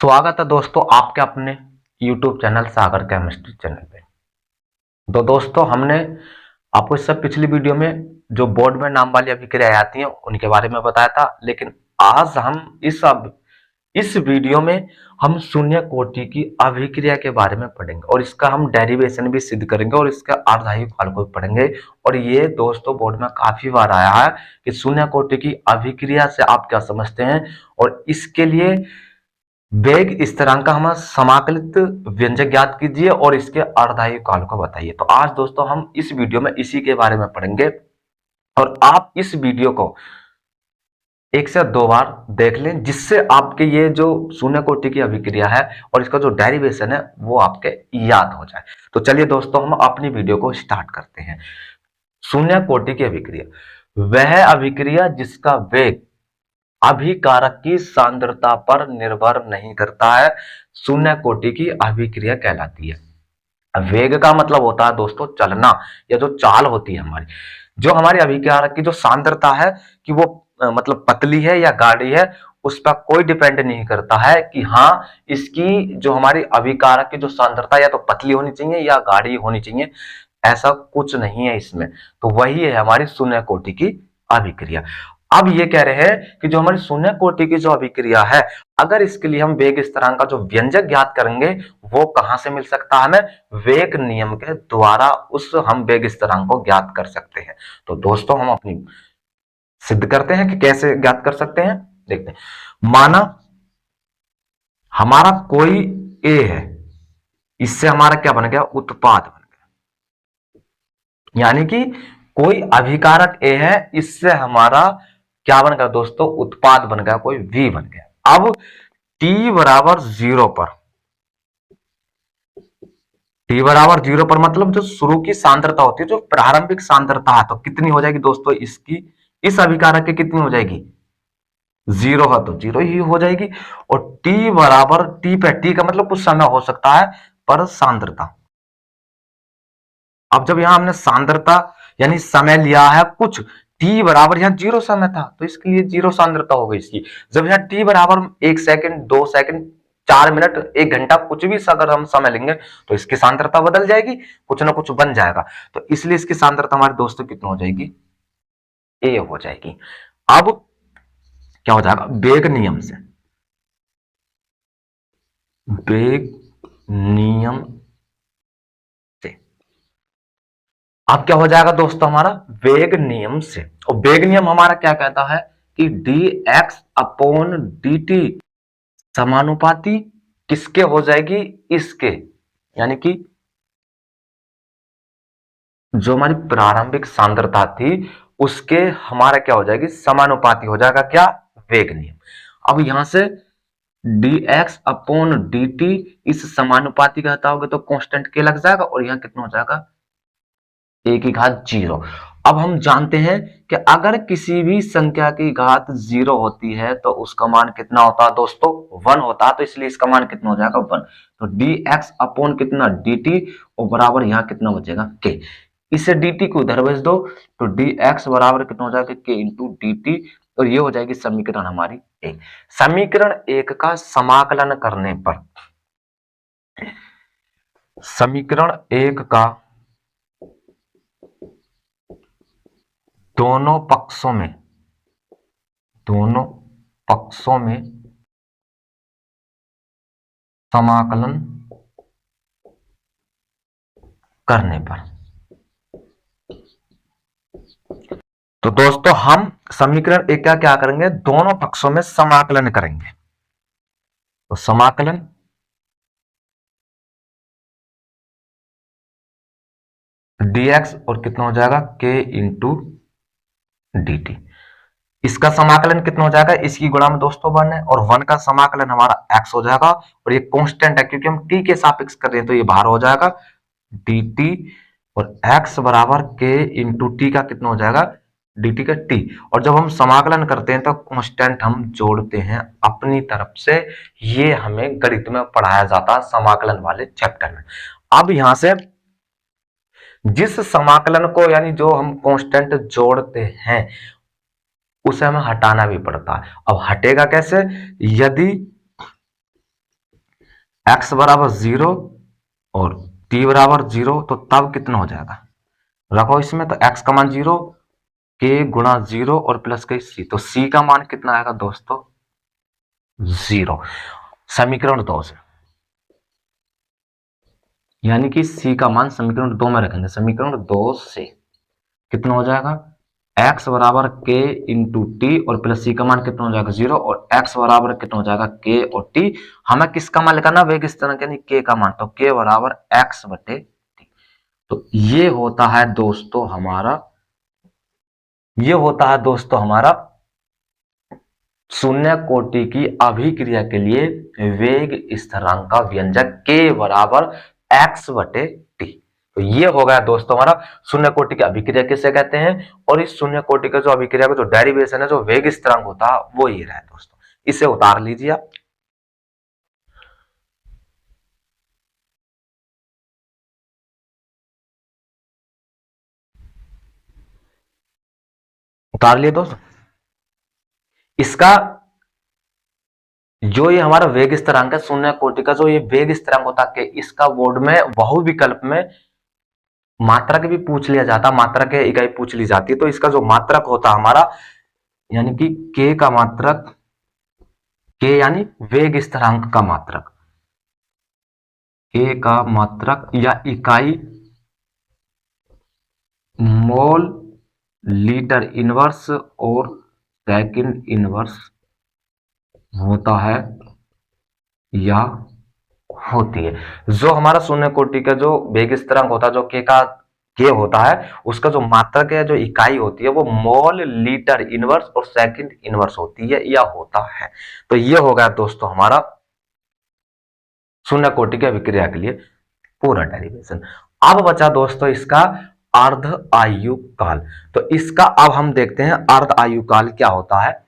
स्वागत है दोस्तों आपके अपने YouTube चैनल सागर केमिस्ट्री चैनल पे। तो दोस्तों हमने आपको इससे पिछली वीडियो में जो बोर्ड में नाम वाली अभिक्रियाएं आती हैं उनके बारे में बताया था, लेकिन आज हम इस वीडियो में हम शून्य कोटि की अभिक्रिया के बारे में पढ़ेंगे और इसका हम डेरिवेशन भी सिद्ध करेंगे और इसका अर्धायु काल को पढ़ेंगे। और ये दोस्तों बोर्ड में काफी बार आया है कि शून्य कोटि की अभिक्रिया से आप क्या समझते हैं और इसके लिए वेग स्थिरांक का हम समाकलित व्यंजक ज्ञात कीजिए और इसके अर्धायु काल को बताइए। तो आज दोस्तों हम इस वीडियो में इसी के बारे में पढ़ेंगे और आप इस वीडियो को 1 से 2 बार देख लें, जिससे आपके ये जो शून्य कोटि की अभिक्रिया है और इसका जो डेरिवेशन है वो आपके याद हो जाए। तो चलिए दोस्तों हम अपनी वीडियो को स्टार्ट करते हैं। शून्य कोटि की अभिक्रिया वह अभिक्रिया जिसका वेग अभिकारक की सांद्रता पर निर्भर नहीं करता है, शून्य कोटि की अभिक्रिया कहलाती है। वेग का मतलब होता है दोस्तों चलना या जो चाल होती है हमारी, जो हमारी अभिकारक की जो सांद्रता है कि वो मतलब पतली है या गाढ़ी है, उस पर कोई डिपेंड नहीं करता है कि हाँ इसकी जो हमारी अभिकारक की जो सांद्रता या तो पतली होनी चाहिए या गाढ़ी होनी चाहिए, ऐसा कुछ नहीं है इसमें। तो वही है हमारी शून्य कोटि की अभिक्रिया। अब ये कह रहे हैं कि जो हमारी शून्य कोटि की जो अभिक्रिया है, अगर इसके लिए हम वेग स्थिरांक का जो व्यंजक ज्ञात करेंगे वो कहां से मिल सकता है हमें? वेग नियम के द्वारा उस हम वेग स्थिरांक को ज्ञात कर सकते हैं। तो दोस्तों हम अपनी सिद्ध करते हैं कि कैसे ज्ञात कर सकते हैं, देखते हैं। माना हमारा कोई ए है, इससे हमारा क्या बन गया? उत्पाद बन गया। यानी कि कोई अभिकारक ए है, इससे हमारा क्या बन गया दोस्तों? उत्पाद बन गया, कोई वी बन गया। अब t बराबर 0 पर, t बराबर 0 पर मतलब जो शुरू की सांद्रता होती है, जो प्रारंभिक सांद्रता है, तो कितनी हो जाएगी दोस्तों? इसकी इस अभिकारक की कितनी हो जाएगी? 0 है तो 0 ही हो जाएगी। और t बराबर t पे, t का मतलब कुछ समय हो सकता है पर सांद्रता। अब जब यहां हमने सांद्रता यानी समय लिया है कुछ, t बराबर यहां 0 समय था तो इसके लिए 0 सांद्रता हो गई इसकी। जब यहां t बराबर 1 सेकंड 2 सेकंड 4 मिनट 1 घंटा कुछ भी अगर हम समय लेंगे तो इसकी सांद्रता बदल जाएगी, कुछ ना कुछ बन जाएगा। तो इसलिए इसकी सांद्रता हमारे दोस्तों कितनी हो जाएगी? a हो जाएगी। अब क्या हो जाएगा? वेग नियम से, वेग नियम से अब क्या हो जाएगा दोस्तों? हमारा वेग नियम से, और वेग नियम हमारा क्या कहता है कि dx अपॉन dt समानुपाती किसके हो जाएगी? इसके, यानी कि जो हमारी प्रारंभिक सांद्रता थी उसके हमारा क्या हो जाएगी? समानुपाती हो जाएगा। क्या? वेग नियम। अब यहां से dx अपॉन dt इस समानुपाती का हटाओगे तो कांस्टेंट के लग जाएगा और यहां कितना हो जाएगा? a की घात 0। अब हम जानते हैं कि अगर किसी भी संख्या की घात 0 होती है तो उसका मान कितना होता है दोस्तों? 1 होता है। तो इसलिए इसका मान कितना हो जाएगा? 1। तो dx अपॉन कितना? dt और बराबर यहां कितना बचेगा? k। इसे dt को उधर भेज दो तो dx बराबर कितना हो जाएगा? k into dt। और ये हो जाएगी समीकरण हमारी 1। समीकरण 1 का समाकलन करने पर, समीकरण 1 का दोनों पक्षों में, दोनों पक्षों में समाकलन करने पर, तो दोस्तों हम समीकरण 1 का क्या करेंगे? दोनों पक्षों में समाकलन करेंगे। तो समाकलन dx और कितना हो जाएगा? k into dt। इसका समाकलन कितना हो जाएगा? इसकी गुणा में दोस्तों 1 है और 1 का समाकलन हमारा x हो जाएगा और ये कांस्टेंट है क्योंकि हम t के सापेक्ष कर रहे हैं तो ये बाहर हो जाएगा dt। और x बराबर k इंटू टी का कितना हो जाएगा? dt का t। और जब हम समाकलन करते हैं तो कांस्टेंट हम जोड़ते हैं अपनी तरफ से। ये हमें गणित में पढ़ाया जाता है समाकलन वाले चैप्टर में। अब यहां से जिस समाकलन को यानी जो हम कांस्टेंट जोड़ते हैं उसे हमें हटाना भी पड़ता है। अब हटेगा कैसे? यदि x बराबर 0 और t बराबर 0, तो तब कितना हो जाएगा, रखो इसमें, तो x का मान 0, k गुणा 0 और प्लस के c, तो c का मान कितना आएगा दोस्तों, 0। समीकरण 2 से, यानी कि c का मान समीकरण 2 में रखेंगे। समीकरण 2 से कितना हो जाएगा, x बराबर k इंटू टी और प्लस c का मान कितना हो जाएगा 0, और x बराबर कितना हो जाएगा k और t। हमें किसका मान निकालना, वेग स्थिरांक यानी k का मान, तो k बराबर x बटे t। तो ये होता है दोस्तों हमारा, ये होता है दोस्तों हमारा शून्य कोटि की अभिक्रिया के लिए वेग स्थिरांक का व्यंजक k बराबर x बटे टी। तो ये हो गया दोस्तों हमारा शून्य कोटि की अभिक्रिया किसे कहते हैं, और इस शून्य कोटि का जो अभिक्रिया का जो डेरिवेशन है, जो वेग स्थिरांक होता है, वो ये रहा दोस्तों। इसे उतार लीजिए आप, उतार लिए दोस्तों। इसका जो ये हमारा वेग स्थिरांक है, शून्य कोटि का जो ये वेग स्थिरांक होता है, इसका बोर्ड में बहुविकल्प में मात्रक भी पूछ लिया जाता, मात्रक के इकाई पूछ ली जाती है। तो इसका जो मात्रक होता हमारा, यानी कि k का मात्रक, k यानी वेग स्थिरांक का मात्रक, k का मात्रक या इकाई मोल लीटर इनवर्स और सेकंड इनवर्स होता है या होती है। जो हमारा शून्य कोटि का जो वेग स्थिरांक होता है, जो के होता है, उसका जो मात्रक है, जो इकाई होती है, वो मोल लीटर इनवर्स और सेकंड इनवर्स होती है या होता है। तो ये हो गया दोस्तों हमारा शून्य कोटि की अभिक्रिया के लिए पूरा डेरिवेशन। अब बचा दोस्तों इसका अर्ध आयु काल। तो इसका अब हम देखते हैं अर्ध आयु काल क्या होता है।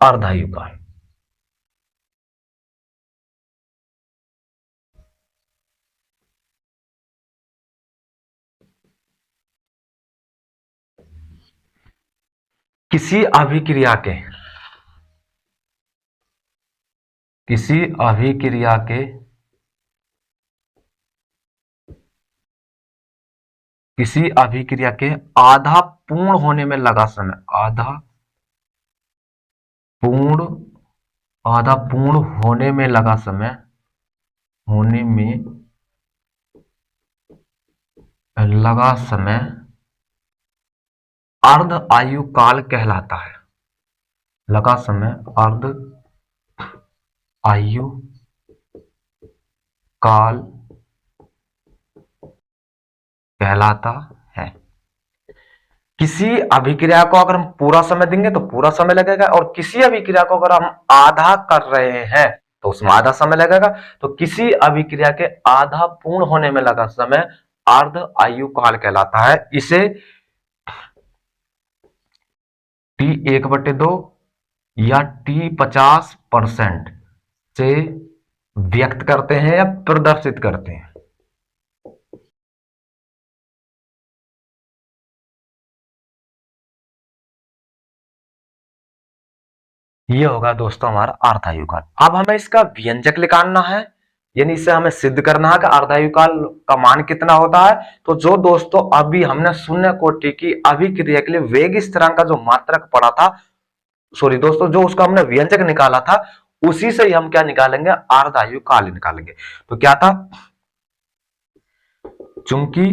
अर्ध आयु काल, किसी अभिक्रिया के, किसी अभिक्रिया के किसी अभिक्रिया के आधा पूर्ण होने में लगा समय, पूर्ण आधा पूर्ण होने में लगा समय, होने में लगा समय अर्ध आयु काल कहलाता है। लगा समय अर्ध आयु काल कहलाता है। किसी अभिक्रिया को अगर हम पूरा समय देंगे तो पूरा समय लगेगा, और किसी अभिक्रिया को अगर हम आधा कर रहे हैं तो उसमें आधा समय लगेगा। तो किसी अभिक्रिया के आधा पूर्ण होने में लगा समय अर्ध आयु काल कहलाता है। इसे T1/2 या T50% से व्यक्त करते हैं या प्रदर्शित करते हैं। ये होगा दोस्तों हमारा अर्धायु काल। अब हमें इसका व्यंजक निकालना है, यानी इसे हमें सिद्ध करना है कि अर्धायु काल का मान कितना होता है। तो जो दोस्तों अभी हमने शून्य कोटि की अभिक्रिया के लिए वेग स्थिरांक का जो मात्रक पढ़ा था, सॉरी दोस्तों, जो उसका हमने व्यंजक निकाला था, उसी से ही हम क्या निकालेंगे, अर्धायु काल निकालेंगे। तो क्या था, चूंकि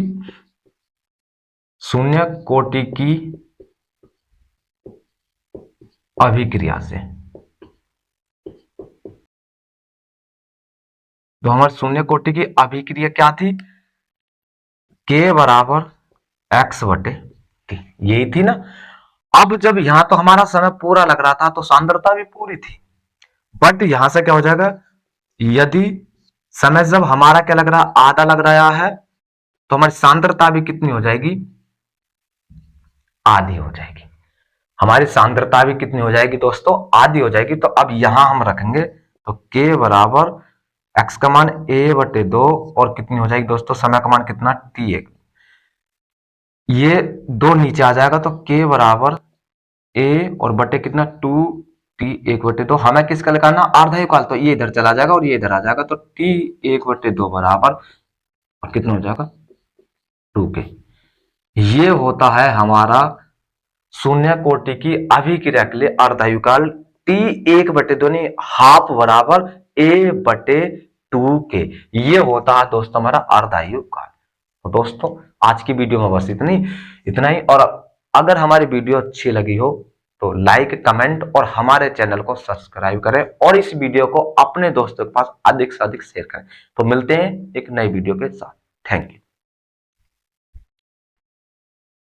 शून्य कोटि की अभिक्रिया से, तो हमारे शून्य कोटि की अभिक्रिया क्या थी, k बराबर x बटे टी, यही थी ना। अब जब यहां तो हमारा समय पूरा लग रहा था तो सांद्रता भी पूरी थी, बट यहां से क्या हो जाएगा, यदि समय जब हमारा क्या लग रहा है, आधा लग रहा है, तो हमारी सांद्रता भी कितनी हो जाएगी, आधी हो जाएगी। हमारी सांद्रता भी कितनी हो जाएगी दोस्तों, आधी हो जाएगी। तो अब यहां हम रखेंगे, तो k बराबर एक्स का मान a बटे 2 और कितनी हो जाएगी दोस्तों, समय का मान कितना t1, ये 2 नीचे आ जाएगा तो k बराबर a और बटे कितना 2t1 बटे 2। हमें किसका निकालना, अर्धयुकाल, तो ये इधर चला जाएगा और ये इधर आ जाएगा, तो t1 बटे 2 बराबर और कितना हो जाएगा 2k। ये होता है हमारा शून्य कोटि की अभिक्रिया के लिए अर्धयुकाल t1 बटे 2 नहीं, हाफ बराबर a बटे 2k। ये होता है दोस्तों हमारा अर्धयुकाल। तो दोस्तों आज की वीडियो में बस इतना ही। और अगर हमारी वीडियो अच्छी लगी हो तो लाइक, कमेंट और हमारे चैनल को सब्सक्राइब करें और इस वीडियो को अपने दोस्तों के पास अधिक से अधिक शेयर करें। तो मिलते हैं एक नई वीडियो के साथ। Thank you.